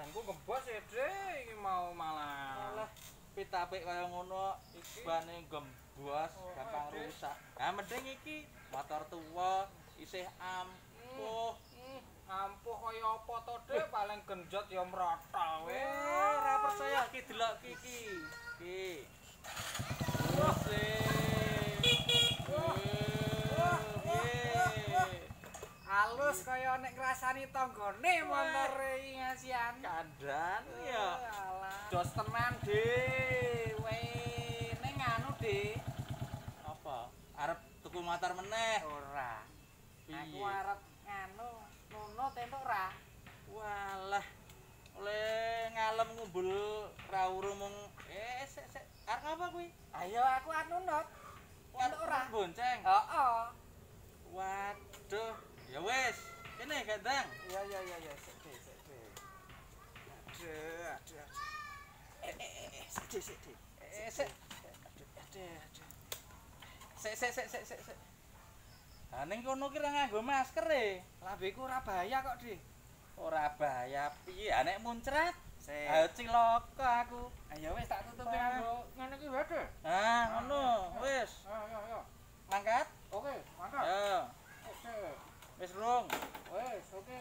Engko gembos ya, Dek, iki mau malah. Alah, pitapik kaya ngono bane gembos gampang rusak. Nah, mending iki motor tuwa isih ampuh. Ampuh kaya apa to, Dek? Paling genjot ya mrotol we. Ora percaya iki delok iki. Iki. Wes. Halus kaya nek ngrasani tanggane motore iki ngasian. Kandan ya. Jos tenan, Dik. Ning anu, Dik. Apa? Arep tuku motor meneh? Ora. Piye? Aku arep nganu, nuno tentuk ora. Walah. Oleh ngalem ngumbul rawuh mung sik. Arep apa kuwi? Ayo aku anu not. Tentuk ora. Bonceng. Heeh. Waduh. Ya wis, kene Gandang. Iya, sik. Aduh. Sik. Ha ning kono ki ora nganggo masker e. Lambeku ora bahaya kok, Dik. Ora bahaya piye? Ha nek muncrat. Sik. Ayo cilaka aku. Ayo wis tak tutupi nganggo ngene iki wae, Dik. Ha, ngono. Wis. Ayo. Mangkat. Oke, mantap. Yo. Oke. Wis rung. Wes, oke.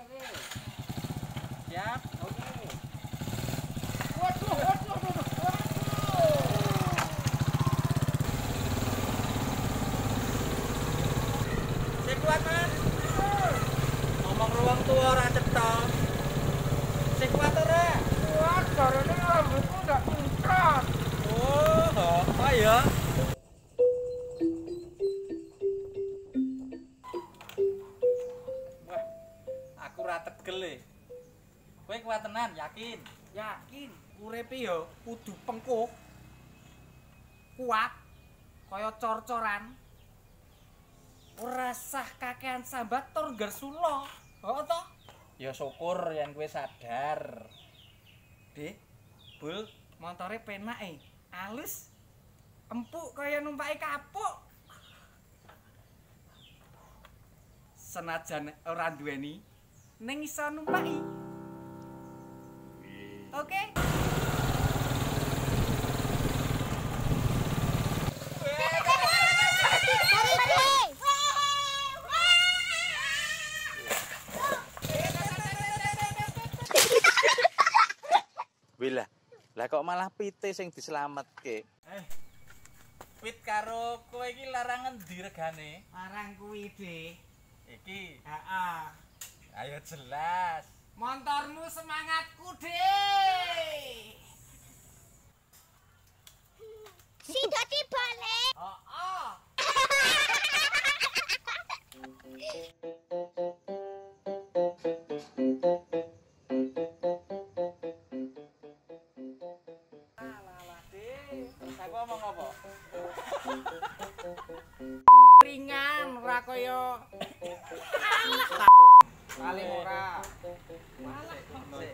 Siap. Oke. Waduh. Sing kuat, Mas. Ngomong ruang tua ora cetha. Sing kuat ora? Kuat, jarane rambutku ndak muncrat. Oh, apa ya? Wah, aku ora tegel e. Kowe kuat tenan, yakin? Yakin uripe ya kudu pengkuh. Kuat kaya cor-coran. Ora sah kakean sambat tur gersula. Heeh to? Ya syukur yen kowe sadar. Dik, Bul, montore penake. Alus. Empuk kaya numpaki kapuk. Senajan ora duweni ning iso numpaki. Oke? Wila. Lah kok malah pite sing dislametke? Pit karo kowe iki larang endi regane? Larang kuwi, Dik. Iki. Heeh. Ayo jelas. Montormu semangatku, Dik. Si dadi balik. Heeh. Alah, Dik. Terus aku ngomong apa? Ringan ora kaya alah paling ora. Sik.